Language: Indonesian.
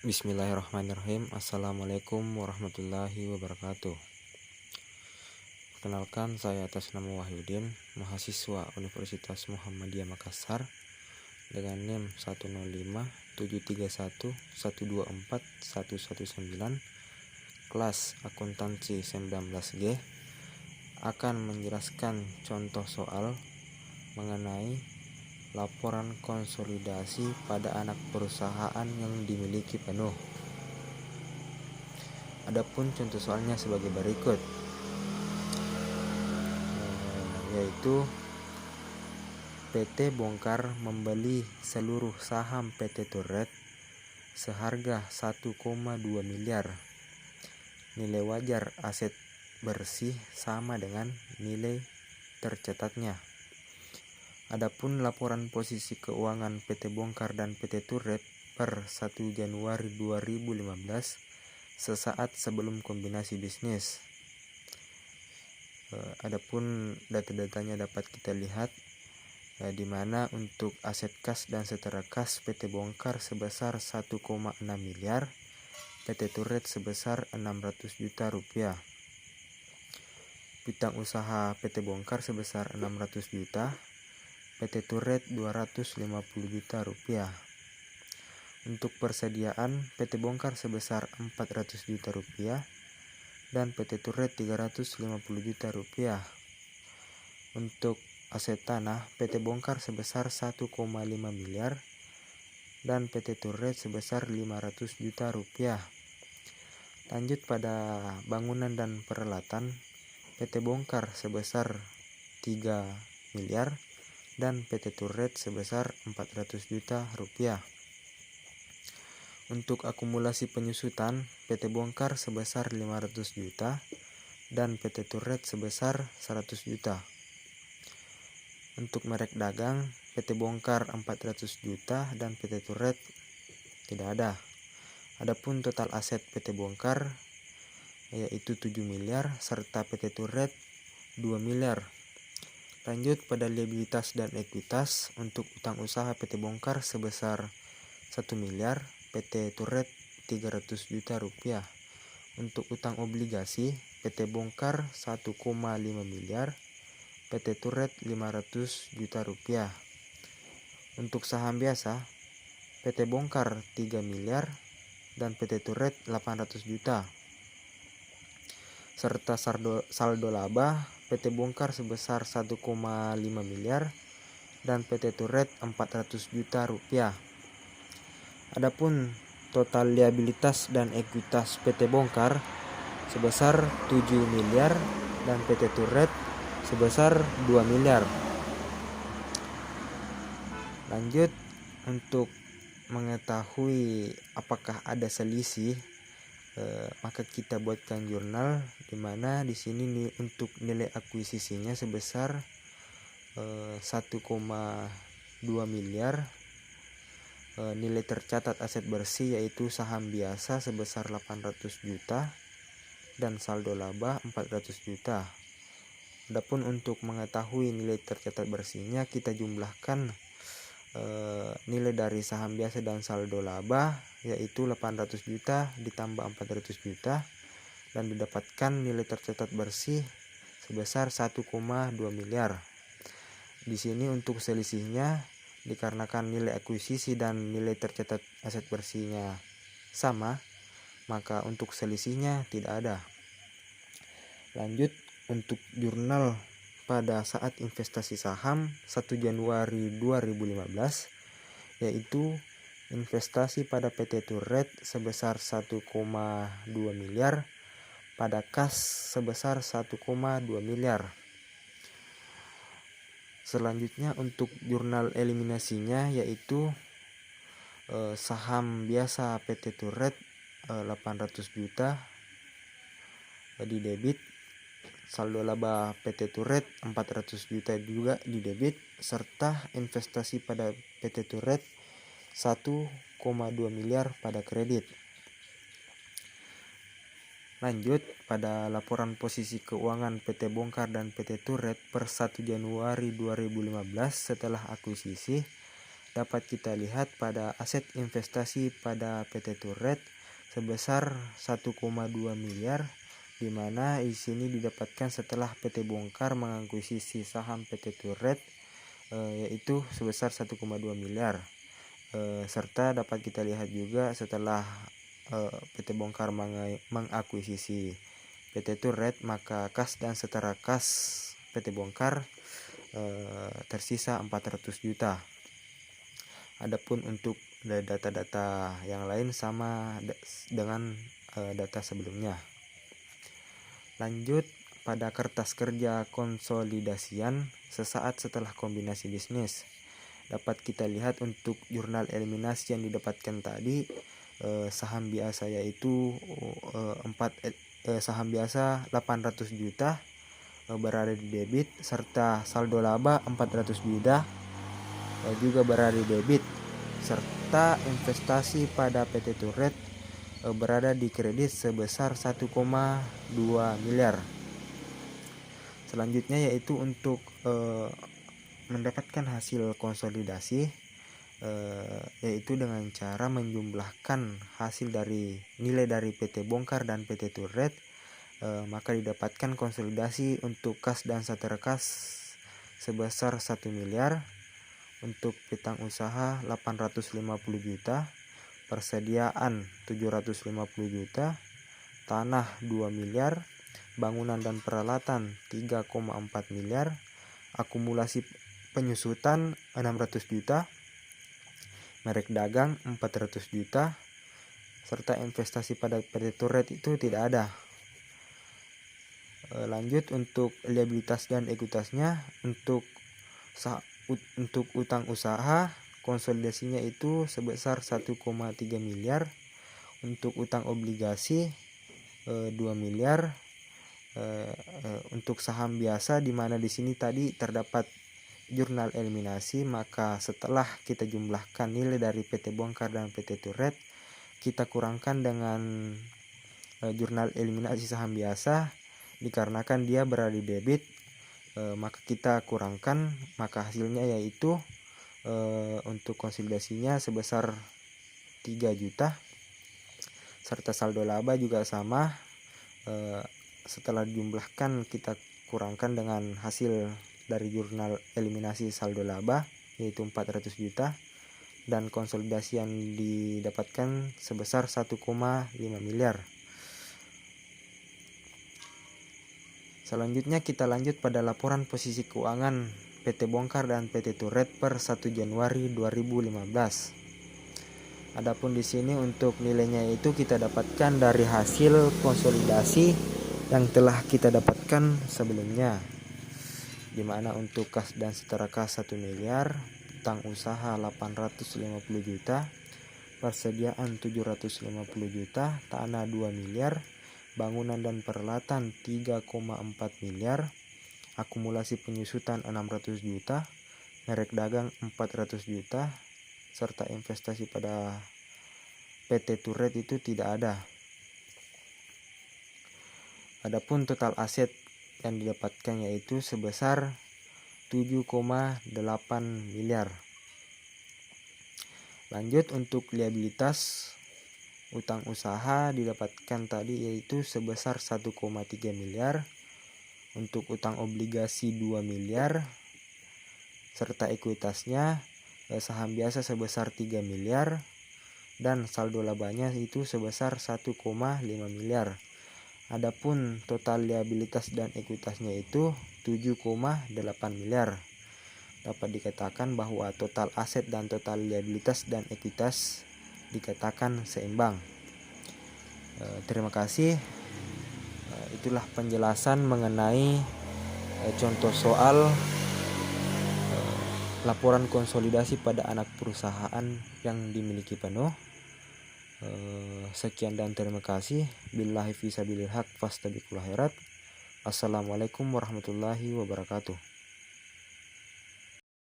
Bismillahirrahmanirrahim. Assalamualaikum warahmatullahi wabarakatuh. Perkenalkan, saya atas nama Wahyudin, mahasiswa Universitas Muhammadiyah Makassar dengan NIM 1057311241119, kelas akuntansi 19G, akan menjelaskan contoh soal mengenai laporan konsolidasi pada anak perusahaan yang dimiliki penuh. Adapun contoh soalnya sebagai berikut, yaitu PT bongkar membeli seluruh saham PT Turret seharga 1,2 miliar. Nilai wajar aset bersih sama dengan nilai tercatatnya. Adapun laporan posisi keuangan PT Bongkar dan PT Turret per 1 Januari 2015 sesaat sebelum kombinasi bisnis. Adapun data-datanya dapat kita lihat, di mana untuk aset kas dan setara kas PT Bongkar sebesar 1,6 miliar, PT Turret sebesar 600 juta rupiah. Piutang usaha PT Bongkar sebesar 600 juta, PT Turret 250 juta rupiah. Untuk persediaan, PT Bongkar sebesar 400 juta rupiah dan PT Turret 350 juta rupiah. Untuk aset tanah, PT Bongkar sebesar 1,5 miliar dan PT Turret sebesar 500 juta rupiah. Lanjut pada bangunan dan peralatan, PT Bongkar sebesar 3 miliar dan PT Turret sebesar 400 juta rupiah. Untuk akumulasi penyusutan, PT Bongkar sebesar 500 juta dan PT Turret sebesar 100 juta. Untuk merek dagang, PT Bongkar 400 juta dan PT Turret tidak ada. Adapun total aset PT Bongkar yaitu 7 miliar serta PT Turret 2 miliar. Lanjut pada liabilitas dan ekuitas. Untuk utang usaha PT Bongkar sebesar 1 miliar, PT Turret 300 juta rupiah. Untuk utang obligasi, PT Bongkar 1,5 miliar, PT Turret 500 juta rupiah. Untuk saham biasa, PT Bongkar 3 miliar dan PT Turret 800 juta. Serta saldo laba, PT Bongkar sebesar 1,5 miliar dan PT Turret 400 juta rupiah. Adapun total liabilitas dan ekuitas PT Bongkar sebesar 7 miliar dan PT Turret sebesar 2 miliar. Lanjut, untuk mengetahui apakah ada selisih, maka kita buatkan jurnal, di mana di sini untuk nilai akuisisinya sebesar 1,2 miliar. Nilai tercatat aset bersih yaitu saham biasa sebesar 800 juta dan saldo laba 400 juta. Adapun untuk mengetahui nilai tercatat bersihnya, kita jumlahkan nilai dari saham biasa dan saldo laba yaitu 800 juta ditambah 400 juta dan didapatkan nilai tercatat bersih sebesar 1,2 miliar. Di sini untuk selisihnya, dikarenakan nilai akuisisi dan nilai tercatat aset bersihnya sama, maka untuk selisihnya tidak ada. Lanjut, untuk jurnal pada saat investasi saham 1 Januari 2015, yaitu investasi pada PT Turret sebesar 1,2 miliar, pada kas sebesar 1,2 miliar. Selanjutnya untuk jurnal eliminasinya yaitu saham biasa PT Turret 800 juta di debit, saldo laba PT Turret 400 juta juga di debit, serta investasi pada PT Turret 1,2 miliar pada kredit. Lanjut pada laporan posisi keuangan PT Bongkar dan PT Turret per 1 Januari 2015 setelah akuisisi. dapat kita lihat pada aset investasi pada PT Turret sebesar 1,2 miliar, di mana di sini didapatkan setelah PT Bongkar mengakuisisi saham PT Turret yaitu sebesar 1,2 miliar. Serta dapat kita lihat juga setelah PT Bongkar mengakuisisi PT Turret, maka kas dan setara kas PT Bongkar tersisa 400 juta. Adapun untuk data-data yang lain sama dengan data sebelumnya. Lanjut pada kertas kerja konsolidasian sesaat setelah kombinasi bisnis. Dapat kita lihat untuk jurnal eliminasi yang didapatkan tadi, saham biasa yaitu saham biasa 800 juta berada di debit, serta saldo laba 400 juta juga berada di debit, serta investasi pada PT Turret berada di kredit sebesar 1,2 miliar. Selanjutnya yaitu untuk mendapatkan hasil konsolidasi, yaitu dengan cara menjumlahkan hasil dari nilai dari PT Bongkar dan PT Turret, maka didapatkan konsolidasi untuk kas dan setara kas sebesar 1 miliar, untuk piutang usaha 850 juta, persediaan 750 juta, tanah 2 miliar, bangunan dan peralatan 3,4 miliar, akumulasi penyusutan 600 juta, merek dagang 400 juta, serta investasi pada PT Turret itu tidak ada. Lanjut untuk liabilitas dan ekuitasnya, untuk utang usaha konsolidasinya itu sebesar 1,3 miliar, untuk utang obligasi 2 miliar, untuk saham biasa di mana di sini tadi terdapat jurnal eliminasi, maka setelah kita jumlahkan nilai dari PT Bongkar dan PT Turret, kita kurangkan dengan jurnal eliminasi saham biasa, dikarenakan dia berada di debit, maka kita kurangkan, maka hasilnya yaitu untuk konsolidasinya sebesar 3 juta, serta saldo laba juga sama, setelah dijumlahkan kita kurangkan dengan hasil dari jurnal eliminasi saldo laba yaitu 400 juta, dan konsolidasi yang didapatkan sebesar 1,5 miliar. Selanjutnya kita lanjut pada laporan posisi keuangan PT Bongkar dan PT Turret per 1 Januari 2015. Adapun di sini untuk nilainya itu kita dapatkan dari hasil konsolidasi yang telah kita dapatkan sebelumnya, di mana untuk kas dan setara kas 1 miliar, utang usaha 850 juta, persediaan 750 juta, tanah 2 miliar, bangunan dan peralatan 3,4 miliar, akumulasi penyusutan 600 juta, merek dagang 400 juta, serta investasi pada PT Turret itu tidak ada. Adapun total aset yang didapatkan yaitu sebesar 7,8 miliar. Lanjut untuk liabilitas utang usaha didapatkan tadi yaitu sebesar 1,3 miliar, untuk utang obligasi 2 miliar, serta ekuitasnya saham biasa sebesar 3 miliar, dan saldo labanya itu sebesar 1,5 miliar. Adapun total liabilitas dan ekuitasnya itu 7,8 miliar. Dapat dikatakan bahwa total aset dan total liabilitas dan ekuitas dikatakan seimbang. Terima kasih. Itulah penjelasan mengenai contoh soal laporan konsolidasi pada anak perusahaan yang dimiliki penuh. Sekian dan terima kasih. Billahi fisabilil haq fastabiqul khairat. Assalamualaikum warahmatullahi wabarakatuh.